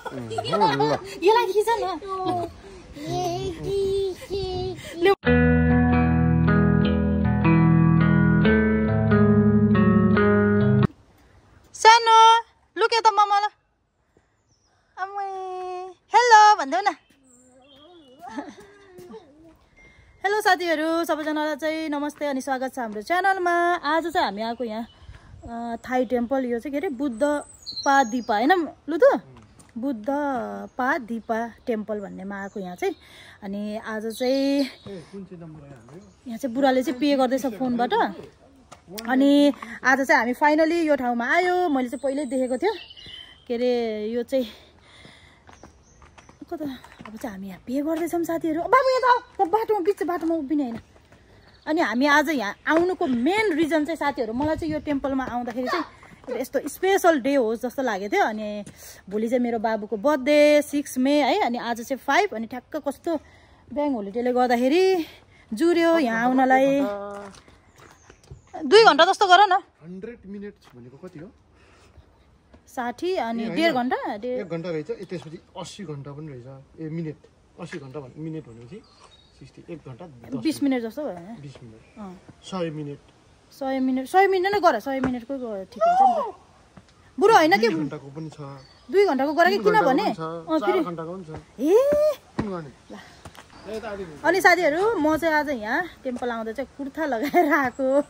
यसलाई खिच न सानो लुके त ममला हेलो भन्देऊ न हेलो साथीहरू सबैजनालाई चाहिँ नमस्ते अनि स्वागत छ हाम्रो च्यानलमा। आज चाहिँ हामी आएको यहाँ थाई टेम्पल यो चाहिँ के अरे बुद्ध पादीपा हैन लुदु बुद्ध पादीपा टेम्पल भन्नेमा आएको यहाँ चाहिँ। अनि आज चाहिँ यहाँ चाहिँ बुढाले चाहिँ पे गर्दैछ फोनबाट। अनि आज चाहिँ हामी फाइनली यो ठाउँमा आयो। मैले चाहिँ पहिल्यै देखेको थियो के अरे यो चाहिँ कता अब चाहिँ हामी यहाँ पे गर्दैछौँ साथीहरू। बाबु यहाँ त बाटोमा बिच बाटोमा उभिने होइन। अनि हामी आज यहाँ आउनुको मेन रिजन चाहिँ साथीहरू मलाई चाहिँ यो टेम्पलमा आउँदाखेरि चाहिँ यस्तो स्पेसल डे होस् जस्तो लागेको थियो। अनि भोलि चाहिँ मेरो बाबुको बर्थडे 6 मे है। अनि आज चाहिँ 5 अनि ठ्याक्क कस्तो ब्याङ्क होलिडेले गर्दाखेरि जुर्यो यहाँ आउनलाई। 2 घन्टा जस्तो गर न। 100 मिनेट्स भनेको कति हो? 60 अनि 1.5 घन्टा 1 घन्टा रहेछ। त्यसपछि 80 घन्टा पनि रहेछ। ए मिनेट 80 घन्टा मिनेट भनेपछि 60 1 घन्टा 20 मिनेट जस्तो भयो हैन? 20 मिनेट 100 मिनेट 100 मिनेट नै गर। 100 मिनेटको ठिक हुन्छ नि त। बुढो हैन कि 2 घन्टाको पनि छ। 2 घन्टाको गर कि किन भने 4 घन्टाको पनि छ। ए अनि साथीहरू म चाहिँ आज यहाँ टेम्पल आउँदा चाहिँ कुर्ता लगाएर आएको।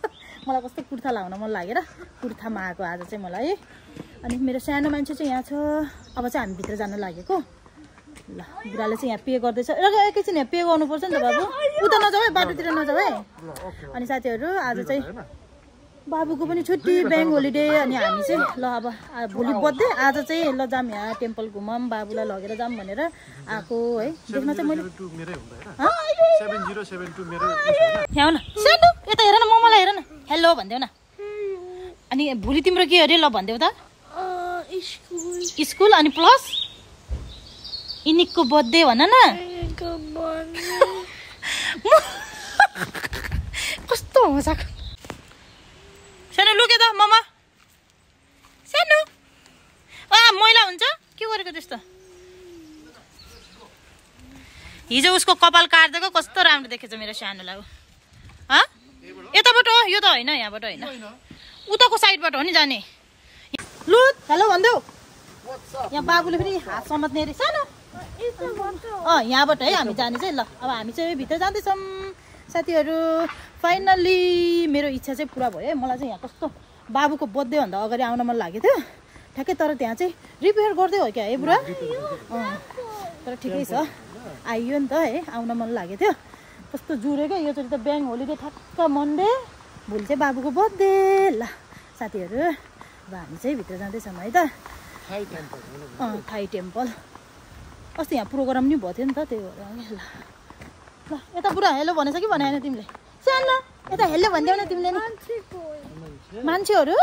मलाई कस्तो कुर्ता लगाउन मन लागेर कुर्तामा आएको आज चाहिँ मलाई। अनि मेरो सानो मान्छे चाहिँ यहाँ छ। अब चाहिँ हामी भित्र जान लागेको। ल बुढाले चाहिँ यहाँ पे गर्दैछ। र एकैछिन यहाँ पे गर्नुपर्छ नि त बाबु। उता नजाऊ है बाटोतिर नजाऊ है। अनि साथीहरू आज चाहिँ बाबुको पनि छुट्टी ब्याङ्क होलिडे। अनि हामी चाहिँ ल अब भोलि बर्थडे आज चाहिँ ल जाम यहाँ टेम्पल घुमाऊँ बाबुलाई लगेर जाम भनेर आएको है। त्यसमा चाहिँ मैले 7072 मेरो यहाँ न सानो यता हेर न ममलाई हेर न हेलो भन्देऊ न। अनि भोलि तिम्रो के अरे ल भन्देऊ त? स्कुल अनि प्लस इनिकको बर्थडे भन न। कस्तो मजाको सानो लुके त ममा सानो मैला हुन्छ के गरेको त्यस्तो? हिजो उसको कपाल काट्दिएको कस्तो राम्रो देखेछ मेरो सानोलाई। यताबाट हो यो त होइन यहाँबाट होइन उताको साइडबाट हो नि जाने। लु हेलो भन्देऊ। यहाँ बाबुले पनि हात समात्ने अरे सानो। यहाँबाट है हामी जाने चाहिँ। ल अब हामी चाहिँ भित्र जाँदैछौँ साथीहरू। फाइनल्ली मेरो इच्छा चाहिँ पुरा भयो है। मलाई चाहिँ यहाँ कस्तो बाबुको बर्थडे भन्दा अगाडि आउन मन लागेको थियो ठ्याक्कै। तर त्यहाँ चाहिँ रिपेयर गर्दै हो क्या है बुढा? तर ठिकै छ आइयो नि त है। आउन मन लागेको थियो कस्तो जुऱ्यो क्या योचोटि त ब्याङ्क होलिडे ठ्याक्क मन्डे। भोलि चाहिँ बाबुको बर्थडे। ल साथीहरू अब हामी चाहिँ भित्र जाँदैछौँ है त। थाई टेम्पल अस्ति यहाँ प्रोग्राम नि भएको थियो नि त त्यही भएर। ल ल यता बुढा हेलो भनेछ कि भनेन तिमीले? सानो यता हेलो भनिदेऊ न तिमीले नि। मान्छेहरू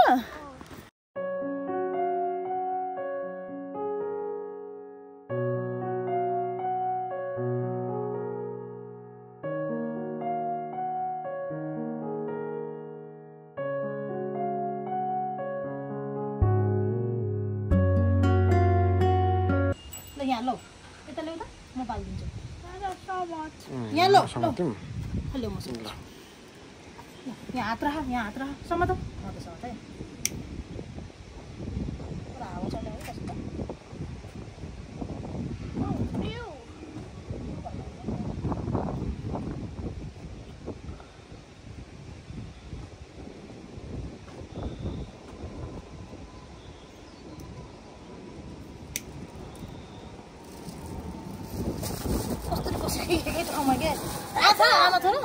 यहाँ लौ यता ल्याउ त म पालिदिन्छु। यहाँ लौ हेलो म सुन्छु। यहाँ हात राख यहाँ हात राख समात है पुरा हावा चल्यो है कस्तो। आमा छोरा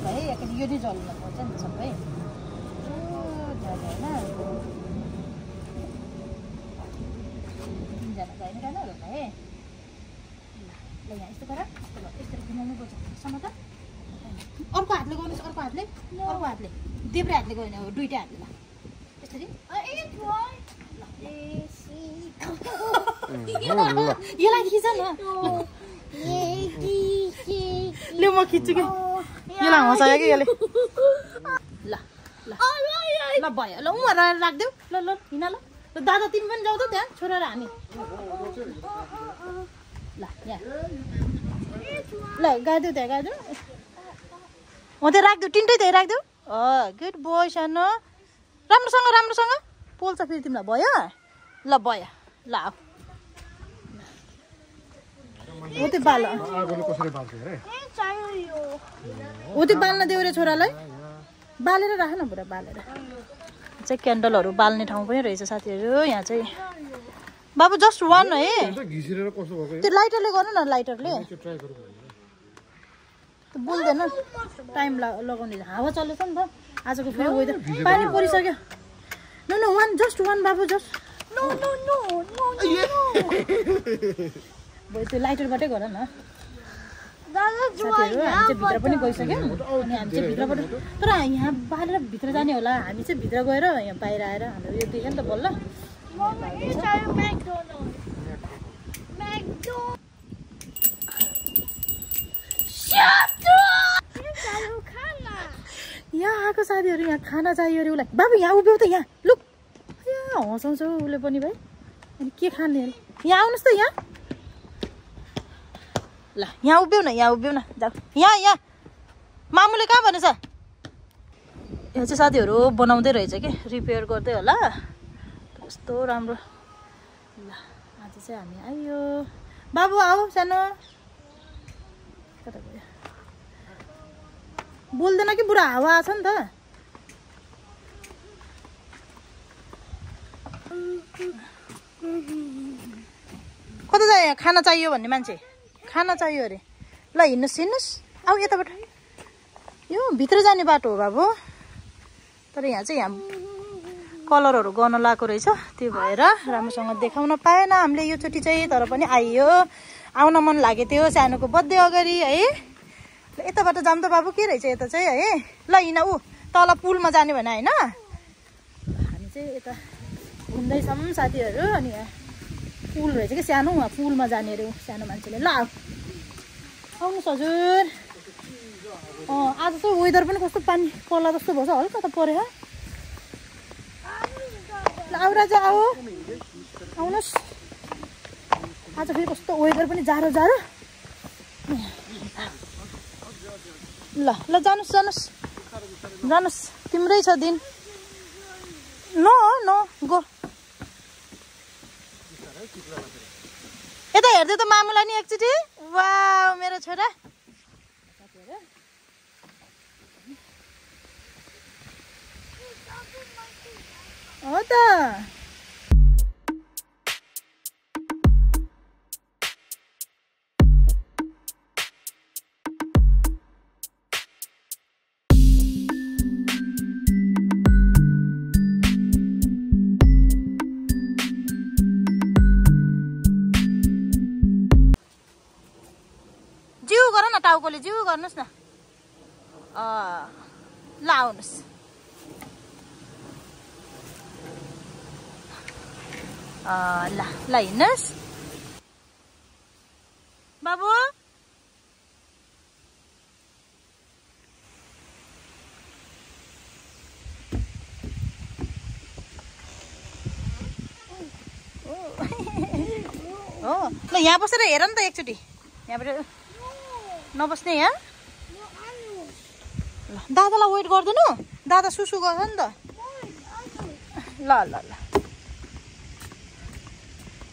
भाइ एकचोटि यो नै जल्न पर्छ नि त सबै। तिनजना जाने रहेन भाइ। ल यहाँ यस्तो गर यस्तो घुमाउनु पर्छ सम त। अर्को हातले गर्नुहोस् अर्को हातले देब्रे हातले गएन हो दुईटै हातले। ल यसरी यसलाई खिच न। ल म खिच्छु कि यसलाई हँसायो कि यसले। ल ल भयो ल उहाँ राखिदेऊ ल ल हिँड ल दादा तिमी पनि जाऊ त त्यहाँ छोरा र हामी ल यहाँ ल गाइदेऊ त्यहाँ गाइदेऊ त्यहाँ राखिदेऊ तिनटै त्यहाँ राखिदेऊ गुड बोय सानो राम्रोसँग पोल्छ फेरि तिमीलाई भयो ल भयो ल आऊ हो त्यो बाल हो त्यो बाल्न देऊ रे छोरालाई बालेर राख न पुरा बालेर चाहिँ क्यान्डलहरू बाल्ने ठाउँ पनि रहेछ साथीहरू यहाँ चाहिँ बाबु जस्ट वान है त्यो लाइटरले गर्नु न लाइटरले बोल्दैन टाइम लगाउने हावा चलेछ नि त आजको फेरि वेदर पानी परिसक्यो no no one just one बाबु just no no no no त्यो लाइटरबाटै गर न साथीहरू हामी चाहिँ भित्र पनि गइसक्यौँ अनि हामी चाहिँ भित्रबाट तर यहाँ बालेर भित्र जाने होला हामी चाहिँ भित्र गएर यहाँ बाहिर आएर हाम्रो यो देख्यो नि त बल्ल यहाँ आएको साथीहरू यहाँ खाना चाहियो अरे उसलाई बाबु यहाँ उभियो त यहाँ लुक यहाँ हँसाउँछ उसले पनि भाइ अनि के खाने अरे यहाँ आउनुहोस् त यहाँ ल यहाँ उभियो न जाऊ यहाँ मामुले कहाँ भनेछ यहाँ चाहिँ साथीहरू बनाउँदै रहेछ कि रिपेयर गर्दै होला कस्तो राम्रो ल आज चाहिँ हामी आयो बाबु आऊ सानो कता गयो बोल्दैन कि बुढा हावा आछ नि त कता जायो खाना चाहियो भन्ने मान्छे खाना चाहियो अरे ल हिँड्नुहोस् आऊ यताबाट यो भित्र जाने बाटो हो बाबु तर यहाँ चाहिँ यहाँ कलरहरू गर्न लगाएको रहेछ त्यो भएर राम्रोसँग देखाउन पाएन हामीले योचोटि चाहिँ तर पनि आइयो आउन मन लागेको थियो सानोको बर्थडे अगाडि है ल यताबाट जाऊँ त बाबु के रहेछ यता चाहिँ है ल हिँड ऊ तल पुलमा जाने भने होइन हामी चाहिँ यता घुम्दैछौँ साथीहरू अनि यहाँ पुल रहेछ कि सानो उहाँ पुलमा जाने अरे सानो मान्छेले ल आउनुहोस् हजुर आज चाहिँ वेदर पनि कस्तो पानी पर्ला जस्तो भएछ हल्का त पऱ्यो ल आऊ राजा आऊ आउनुहोस् आज फेरि कस्तो वेदर पनि जाडो ल जानुहोस् तिम्रै छ दिन नो गो यता हेर्दै त मामुलाई नि एकचोटि वाउ मेरो छोरा हो त टाउकोले जिउ गर्नुहोस् न ल आउनुहोस् ल हिँड्नुहोस् बाबु हो ल यहाँ बसेर हेर नि त एकचोटि यहाँबाट नबस्ने यहाँ ल दादालाई वेट गर्दैनौ दादा सुसु गर्छ नि त ल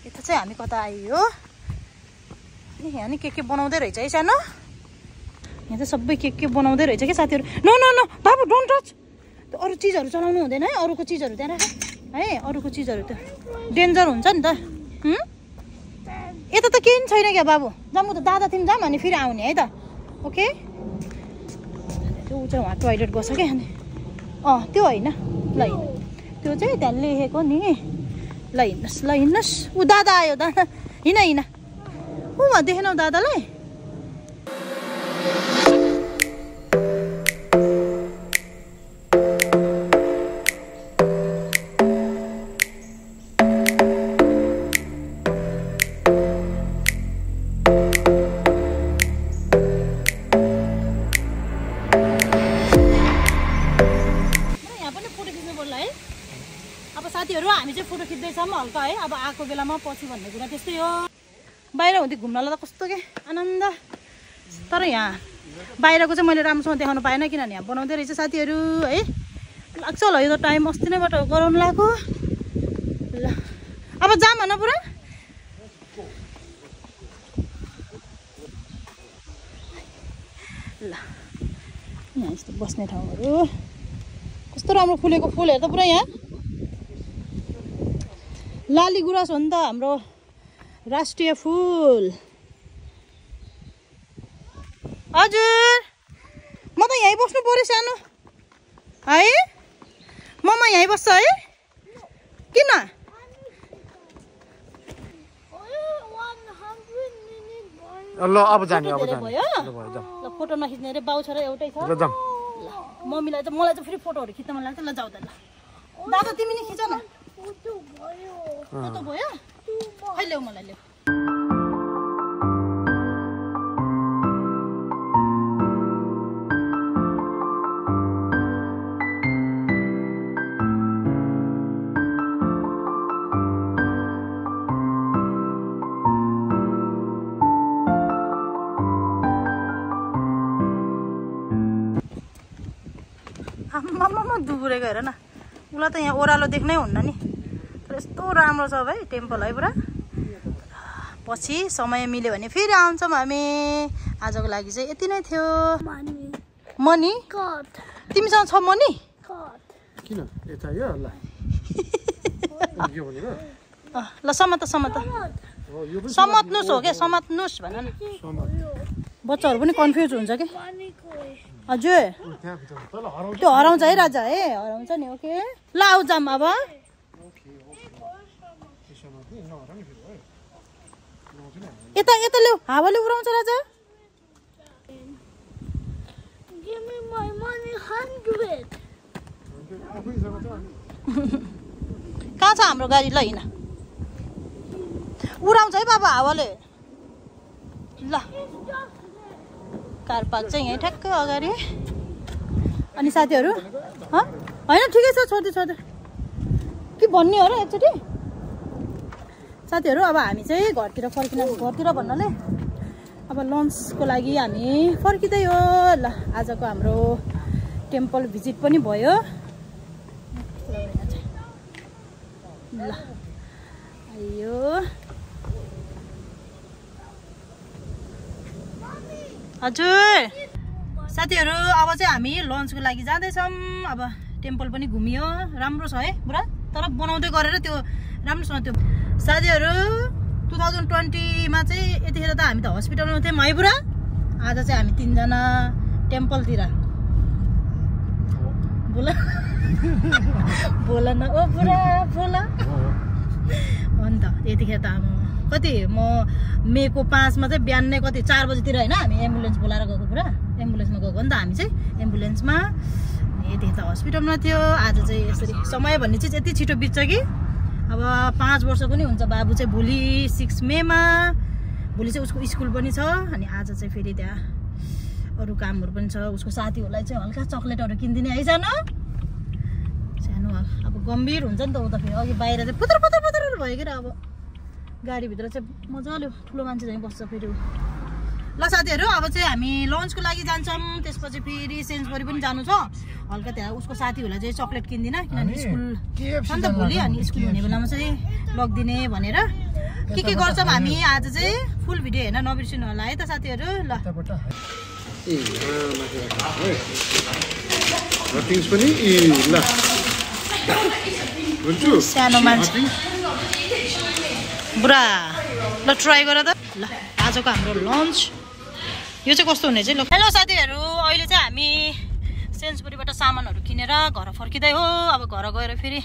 यता चाहिँ हामी कता आइयो यहाँ नि के बनाउँदै रहेछ है सानो यहाँ चाहिँ सबै के बनाउँदै रहेछ कि साथीहरू नो बाबु डोन्ट टच अरू चिजहरू चलाउनु हुँदैन है अरूको चिजहरू त्यहाँ राख है अरूको चिजहरू त डेन्जर हुन्छ नि त यता त केही पनि छैन क्या बाबु जाऊँ त दादा तिमी जाऊँ अनि फेरि आउने है त ओके ऊ चाहिँ उहाँ टोइलेट गएको छ क्या अनि त्यो होइन ल त्यो चाहिँ त्यहाँ लेखेको नि ल हिँड्नुहोस् ऊ दादा आयो दादा हिँड ऊ वहाँ देखेनौ दादालाई साथीहरू हामी चाहिँ फोटो खिच्दैछौँ हल्का है अब आएको बेलामा पछि भन्ने कुरा त्यस्तै हो बाहिर हुँदै घुम्नलाई त कस्तो के आनन्द तर यहाँ बाहिरको चाहिँ मैले राम्रोसँग देखाउनु पाएन किनभने यहाँ बनाउँदै रहेछ साथीहरू है लाग्छ होला यो त टाइम अस्ति नैबाट गराउनु लाग्यो ल अब जाम भन पुरा ल यहाँ यस्तो बस्ने ठाउँहरू कस्तो राम्रो फुलेको फुलहरू त पुरा यहाँ लाली गुराँस हो नि त हाम्रो राष्ट्रिय फुल हजुर म त यहीँ बस्नु पर्यो सानो है ममा यहीँ बस्छ है किन ल अब जाने अब भयो जाने ल फोटो नखिच्ने अरे बाउ छोरा एउटै छ ल जाम ल मम्मीलाई चाहिँ मलाई चाहिँ फेरि फोटोहरू खिच्न मन लाग्छ ल जाऊ त ल दादा तिमी नि खिच न फोटो भयो खै ल्याऊ मलाई ल्याऊ आम्मामा दुबुरेको हेर न उसलाई त यहाँ ओह्रालो देख्नै हुन्न नि तर यस्तो राम्रो छ भाइ टेम्पल है पुरा पछि समय मिल्यो भने फेरि आउँछौँ हामी आजको लागि चाहिँ यति नै थियो मनी तिमीसँग छ मनी किन यता यो ल ल समात समात्नुहोस् हो क्या समात्नुहोस् भन न बच्चाहरू पनि कन्फ्युज हुन्छ कि हजुर त्यो हराउँछ है राजा है हराउँछ नि ओके ल आउ जाम अब यता यता ल्याऊ हावाले उडाउँछ राजा कहाँ छ हाम्रो गाडी ल हिँड उडाउँछ है बाबा हावाले ल कार पार्क चाहिँ यहीँ ठ्याक्कै अगाडि अनि साथीहरू होइन ठिकै छ छोड्दै के भन्ने हो र एकचोटि साथीहरू अब हामी चाहिँ घरतिर घरतिर भन्नाले अब लन्चको लागि हामी फर्किँदै हो ल आजको हाम्रो टेम्पल भिजिट पनि भयो ल आयो हजुर साथीहरू अब चाहिँ हामी लन्चको लागि जाँदैछौँ अब टेम्पल पनि घुमियो राम्रो छ है पुरा तर बनाउँदै गरेर त्यो राम्रोसँग त्यो साथीहरू 2020 मा चाहिँ यतिखेर त हामी त हस्पिटलमा थियौँ है पुरा आज चाहिँ हामी 3 जना टेम्पलतिर बोला बोला न ओ पुरा बोला हो नि त यतिखेर त कति म मेको 5 मा चाहिँ बिहान नै कति 4 बजेतिर होइन हामी एम्बुलेन्स बोलाएर गएको पुरा एम्बुलेन्समा गएको नि त हामी चाहिँ एम्बुलेन्समा यतिखेर त हस्पिटलमा थियो आज चाहिँ यसरी समय भन्ने चिज यति छिटो बित्छ कि अब 5 वर्षको नि हुन्छ बाबु चाहिँ भोलि 6 मेमा भोलि चाहिँ उसको स्कुल पनि छ अनि आज चाहिँ फेरि त्यहाँ अरू कामहरू पनि छ उसको साथीहरूलाई चाहिँ हल्का चक्लेटहरू किनिदिने है सानो सानो अब गम्भीर हुन्छ नि त उ त फेरि अघि बाहिर चाहिँ पुत्र भयो कि अब गाडीभित्र चाहिँ मजाले ठुलो मान्छे चाहिँ बस्छ फेरि ल साथीहरू अब चाहिँ हामी लन्चको लागि जान्छौँ त्यसपछि फेरि सेन्सबरी पनि जानु छ हल्का त्यहाँ उसको साथीहरूलाई चाहिँ चक्लेट किन्दिनँ किनभने स्कुल छ नि त भोलि अनि स्कुल हुने बेलामा चाहिँ लगिदिने भनेर के गर्छौँ हामी आज चाहिँ फुल भिडियो हेर्न नबिर्सिनु होला है त साथीहरू ल सानो मान्छे बुढा ल ट्राई गर त ल आजको हाम्रो लन्च यो चाहिँ कस्तो हुने चाहिँ ल हेलो साथीहरू अहिले चाहिँ हामी सेन्सबरीबाट सामानहरू किनेर घर फर्किँदै हो अब घर गएर फेरि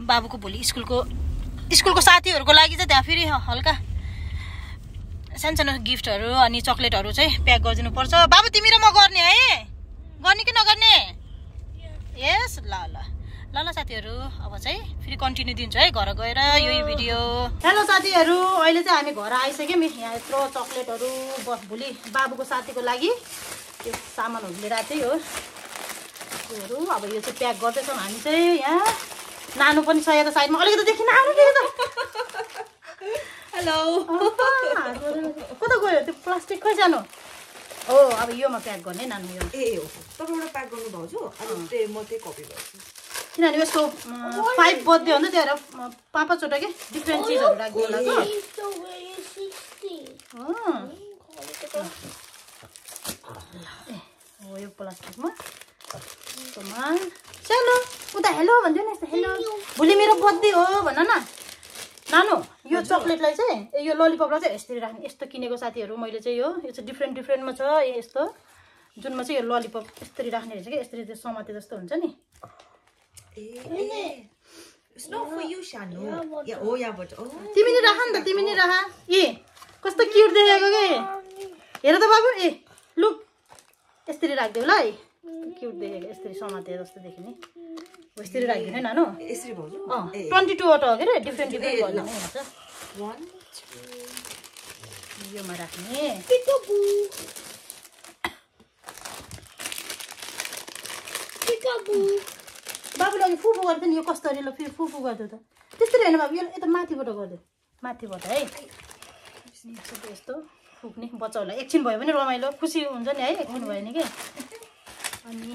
बाबुको भोलि स्कुलको साथीहरूको लागि चाहिँ त्यहाँ फेरि हल्का सानो गिफ्टहरू अनि चक्लेटहरू चाहिँ प्याक गरिदिनु पर्छ बाबु तिमी र म गर्ने है गर्ने कि नगर्ने यस ल ल ल ल साथीहरू अब चाहिँ फेरि कन्टिन्यू दिन्छु है घर गएर यही भिडियो हेलो साथीहरू अहिले चाहिँ हामी घर आइसक्यौँ यहाँ यत्रो चक्लेटहरू भोलि बाबुको साथीको लागि त्यो सामानहरू लिएर आएको हो त्योहरू अब यो चाहिँ प्याक गर्दैछौँ हामी चाहिँ यहाँ नानु पनि छ यता साइडमा अलिकति देखिन आउनु नि त हेलो कता गयो त्यो प्लास्टिक खै जानु हो अब योमा प्याक गर्ने नानु यो ए हो तपाईबाट प्याक गर्नु भाउजू अनि त्यही म त्यही कपी गर्छु किनभने यसको 5 बर्थडे हो नि त्यही भएर 5-5 वटा के डिफ्रेन्ट चिजहरू राखिदिनु लाग्छ हो यो प्लास्टिकमा चलो उता हेलो भन्दियो नि यस्तो हेलो भोलि मेरो बर्थडे हो भन न नानु यो चक्लेटलाई चाहिँ यो ललिपपलाई चाहिँ यसरी राख्ने यस्तो किनेको साथीहरू मैले चाहिँ यो चाहिँ डिफ्रेन्टमा छ यस्तो जुनमा चाहिँ यो ललिपप यसरी राख्ने रहेछ कि यसरी त्यो समाते जस्तो हुन्छ नि It's not for you, Shanu. Yeah, oh yeah, but तिमी नि राख नि त तिमी नि राख ए कस्तो क्युट देखेको के हेर त बाबु ए लुक यसरी राख्देऊ ल है क्युट देखेको यसरी समाते जस्तो देख्यो नि यसरी राख्दिनु है नानु यसरी भाउजू 22 वटा हो के रे डिफ्रेन्ट गर्नु हुन्छ 1 2 योमा राख्ने बाबुले अघि फुफु गर्दै नि यो कस्तरी ल फेरि फुफु गर्दै त त्यसरी होइन बाबु यो यता माथिबाट गर्दै माथिबाट है यस्तो फुक्ने बच्चाहरूलाई एकछिन भयो भने रमाइलो खुसी हुन्छ नि है एकछिन भयो नि के अनि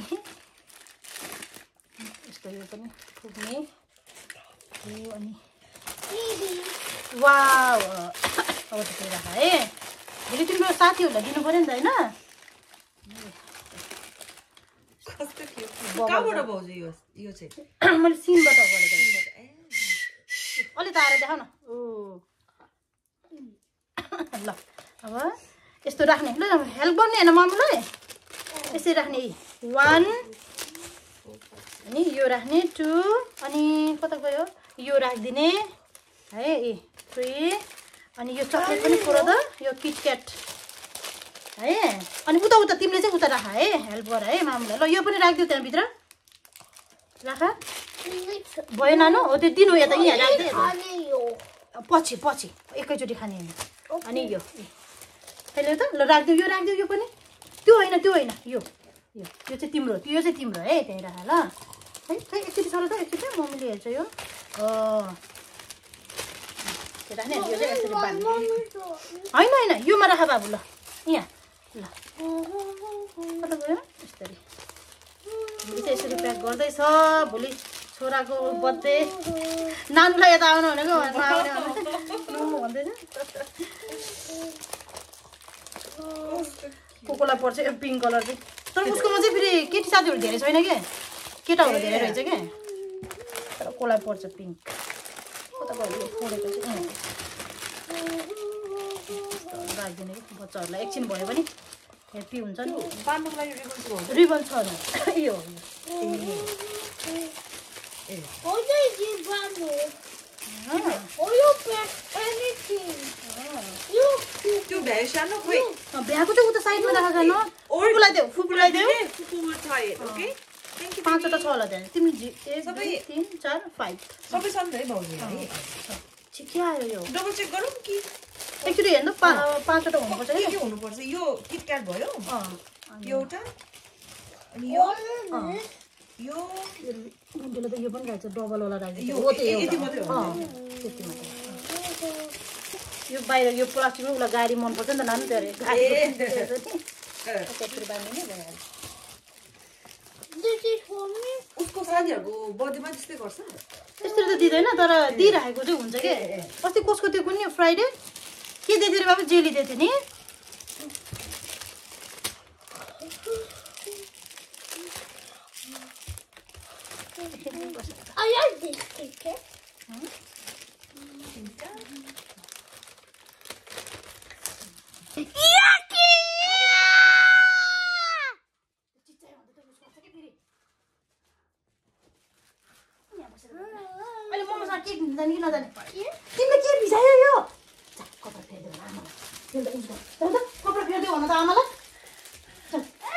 यस्तो यो पनि फुक्ने अनि वाउ अब त्यसरी राख है भोलि तिम्रो साथीहरूलाई दिनु पऱ्यो नि त होइन कस्तो क्युट कहाँबाट भाउजू यो चाहिँ मैले सिनबाट गरेको अलि तारा देखाउ न ओ ल अब यस्तो राख्ने ल हेल्प गर्ने होइन मम्मीलाई यसरी राख्ने 1 अनि यो राख्ने 2 अनि कता गयो यो राखिदिने है 3 अनि यो चक्लेट पनि पुरो त यो किटक्याट है अनि उता उता तिमीले चाहिँ उता राख है हेल्प गर है मामुलाई ल यो पनि राखिदियो त्यहाँभित्र राख भयो नानु हो त्यो दिनु यता यहाँ राख्दै पछि पछि एकैचोटि खाने अनि यो त्यसले त ल राखिदियो यो पनि त्यो होइन यो चाहिँ तिम्रो यो चाहिँ तिम्रो है त्यहीँ राख ल है खै एकचोटि सर त एकचोटि मम्मीले हेर्छ यो राख्ने यो चाहिँ यसरी बाँध्ने होइन योमा राख बाबु ल यहाँ ल कता गयो यसरी भोलि चाहिँ यसरी प्याक गर्दैछ भोलि छोराको बर्थडे नानुलाई यता आउनु भनेको भन्दैछ कोकोलाई पर्छ यो पिङ्क कलर चाहिँ तर उसकोमा चाहिँ फेरि केटी साथीहरू धेरै छैन क्या केटाहरू धेरै रहेछ क्या तर कोलाई पर्छ पिङ्क कता गयो फोडेको चाहिँ राखिदिने कि बच्चाहरूलाई एकछिन भयो भने ह्याप्पी हुन्छ नि बान्नुको लागि रिबन छ नि यो त्यो भ्यायो सानो खोइ भ्याएको चाहिँ उता साइडमा राखेको छैन फुपूलाई देऊ ओके 5 वटा छ होला त्यहाँ तिमी 1 2 3 4 5 सबै छन् है भाउजू है के आयो यो डबल चेक गरौँ कि एकचोटि हेर्नु 5 वटा हुनुपर्छ के हुनुपर्छ यो किटक्याट भयो एउटा अनि यो गुन्डीले त यो पनि राख्छ डबल वाला राख्छ यो हो त्यो यति मात्रै हो यो बाहिर यो प्लास्टिकमा उसलाई गाडी मनपर्छ नि त नानु त्यो गाडी बाँध्ने भइहाल्छ उसको साथीहरूको बर्थडेमा त्यस्तै गर्छ त्यस्तो त दिँदैन तर दिइराखेको चाहिँ हुन्छ के अस्ति कसको त्यो कुनै फ्राइडे के दिएको रे बाबु जेली दिएको थियो नि I like this ticket. Yucky! अहिले मम्मीसँग केक जाने कि नजाने तिमीले के भिजायो यो कपडा फेरिदेऊ आमालाई कपडा फेरिदेऊ भन त आमालाई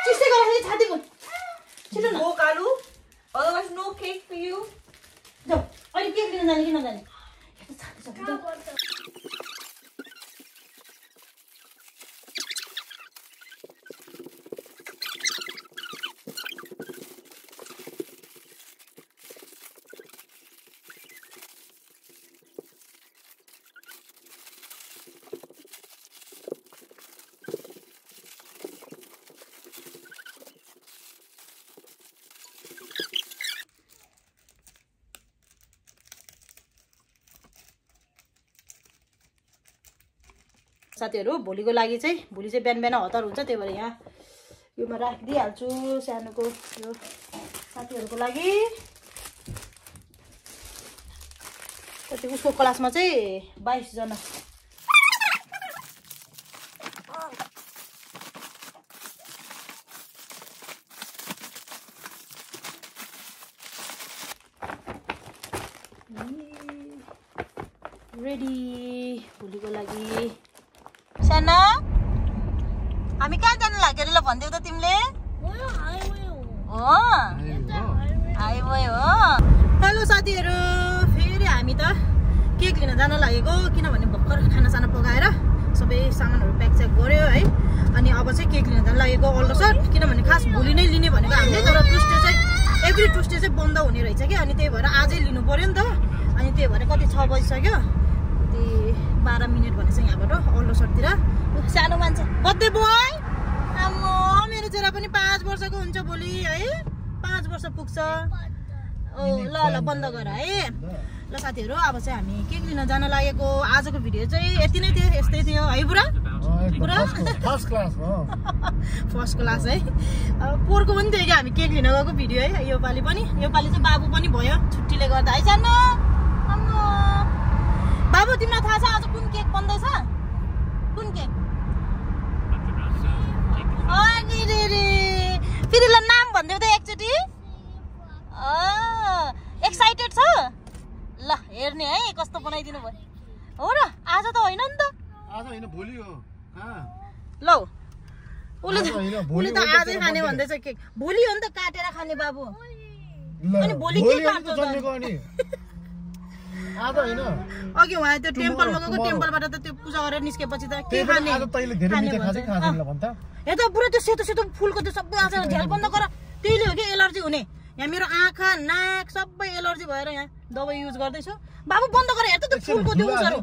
चिसै गरेर छातीको छिटो न हो कालु otherwise no cake for you जाऊ अहिले केक लिन जाने कि नजाने साथीहरू भोलिको लागि चाहिँ भोलि चाहिँ बिहान बिहान हतार हुन्छ त्यही भएर यहाँ योमा राखिदिइहाल्छु सानोको यो साथीहरूको लागि कति उसको क्लासमा चाहिँ 22 जना रेडी भोलिको लागि साना हामी कहाँ जानु लाग्यो ल भनिदेऊ त तिमीले हो हाइवे हो हेलो साथीहरू फेरि हामी त केक लिन जान लागेको किनभने भर्खर खानासाना पकाएर सबै सामानहरू प्याक गर्यो है अनि अब चाहिँ केक लिन जान लागेको अल्लोसर किनभने खास भोलि नै लिने भनेको हामीले तर ट्युसडे चाहिँ एभ्री ट्युसडे चाहिँ बन्द हुने रहेछ कि अनि त्यही भएर आजै लिनु पर्यो नि त अनि त्यही भएर कति 6 बजिसक्यो 12 मिनट भनेछ यहाँबाट अल्लोसरतिर सानो मान्छे बर्थडे बोय आम्मो मेरो छोरा पनि 5 वर्षको हुन्छ भोलि है 5 वर्ष पुग्छ ओ ल बन्द गर है ल साथीहरू अब चाहिँ हामी केक लिन जान लागेको आजको भिडियो चाहिँ यति नै थियो यस्तै थियो है बुरा बुरा फर्स्ट क्लास हो फर्स्ट क्लास है पोहोरको पनि थियो कि हामी केक लिन गएको भिडियो है योपालि चाहिँ बाबु पनि भयो छुट्टीले गर्दा है सानो आम्मो बाबु तिमीलाई थाहा छ आज कुन केक बन्दैछ कुन केक अनि रे फेरि ल नाम भन्देऊ त एकचोटि एक्साइटेड छ ल हेर्ने है कस्तो बनाइदिनु भयो हो र आज त होइन नि त आज हैन भोलि हो लौ उले त आजै खाने भन्दैछ केक भोलि हो नि त काटेर खाने बाबु अनि भोलि के काट्छ आज हैन अघि उहाँ त्यो टेम्पलमा गएको टेम्पलबाट त त्यो पूजा गरेर निस्केपछि त के खाने आज तैले धेरै मिठो खान्छ खादैन ल भन्छ हे त पुरा त्यो सेतो सेतो फुलको त्यो सबै आज झ्याल बन्द गर त्यहीले हो कि एलर्जी हुने यहाँ मेरो आँखा नाक सबै एलर्जी भएर यहाँ दबाई युज गर्दैछु बाबु बन्द गर हेर त त्यो फुलको त्यो उसहरु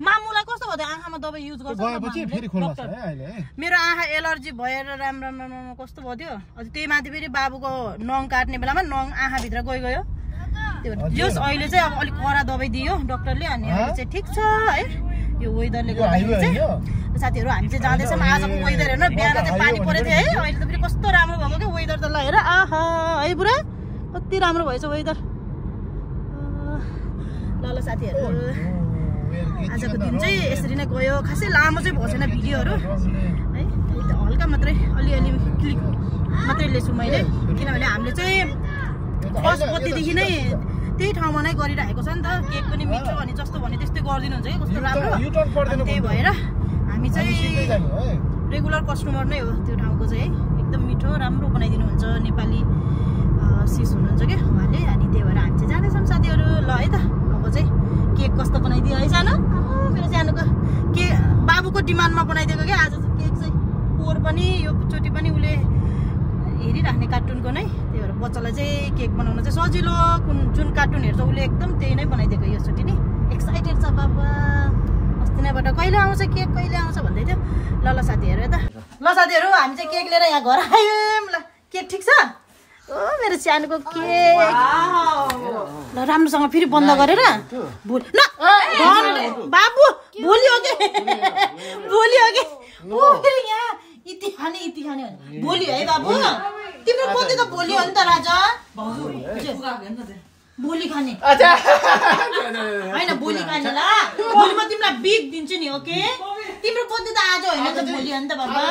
मामुलाई कस्तो भयो त आँखामा दबाई युज गर्छ गएपछि फेरि खोल्ला छ है अहिले मेरो आँखा एलर्जी भएर राम्रो कस्तो भयो त्यो अझ त्यही माथि फेरि बाबुको नङ काट्ने बेलामा नङ आँखा भित्र गयो त्यो जस अहिले चाहिँ अब अलिक कडा दबाई दियो डाक्टरले अनि अहिले चाहिँ ठिक छ है यो वेदरले गर्दा चाहिँ साथीहरू हामी चाहिँ जाँदैछौँ आजको वेदर हेर्न बिहान चाहिँ पानी परेको थियो है अहिले त फेरि कस्तो राम्रो भएको क्या वेदर त ल हेर आहा है पुरा कति राम्रो भएछ वेदर ल साथीहरू आजको दिन चाहिँ यसरी नै गयो खासै लामो चाहिँ भएको छैन भिडियोहरू है हल्का मात्रै अलिअलि क्लिक मात्रै लिएछु मैले किनभने हामीले चाहिँ फर्स्ट बत्तीदेखि नै त्यही ठाउँमा नै गरिरहेको छ नि त केक पनि मिठो अनि जस्तो भने त्यस्तै गरिदिनुहुन्छ है कस्तो राम्रो त्यही भएर हामी चाहिँ रेगुलर कस्टमर नै हो त्यो ठाउँको चाहिँ है एकदम मिठो राम्रो बनाइदिनुहुन्छ नेपाली सिस हुनुहुन्छ क्या उहाँले अनि त्यही भएर हामी चाहिँ जाँदैछौँ साथीहरू ल है त अब चाहिँ केक कस्तो बनाइदियो है सानो मेरो सानोको के बाबुको डिमान्डमा बनाइदिएको क्या आज चाहिँ केक चाहिँ पोहोर पनि यो चोटि पनि उसले हेरिराख्ने कार्टुनको नै त्यही भएर बच्चालाई चाहिँ केक बनाउन चाहिँ सजिलो जुन कार्टुन हेर्छ उसले एकदम त्यही नै बनाइदिएको योचोटि नि एक्साइटेड छ बाबा अस्ति नैबाट कहिले आउँछ केक कहिले आउँछ भन्दै थियो ल साथीहरू यता ल साथीहरू हामी चाहिँ केक लिएर यहाँ घर आयौँ ल केक ठिक छ ओ मेरो सानोको केक ल राम्रोसँग फेरि बन्द गरेर बाबु भोलि हो कि ओ फेरि यहाँ इति खाने भोलि है बाबु तिम्रो बर्थडे त भोलि हो नि त राजा भोलि खाने होइन भोलि खाने ल भोलि म तिमीलाई बिग दिन्छु नि ओके तिम्रो बर्थडे त आज होइन त भोलि हो नि त बाबा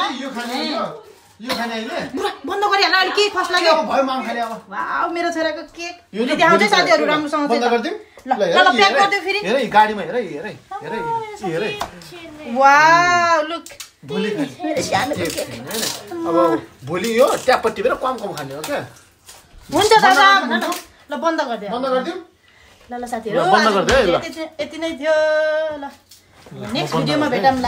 बन्द गरिहाल अहिले के खस लाग्यो वाउ मेरो छोराको केक देखाउँछ साथीहरू राम्रोसँग ल प्याक गरिदियो फेरि गाडीमा हेर वाउ लुक अब भोलि यो ट्याप टिपेर कम खाने हो क्या हुन्छ दादा भन न ल बन्द गरिदियो ल साथीहरू यति नै थियो ल नेक्स्ट भिडियोमा भेटौँ ल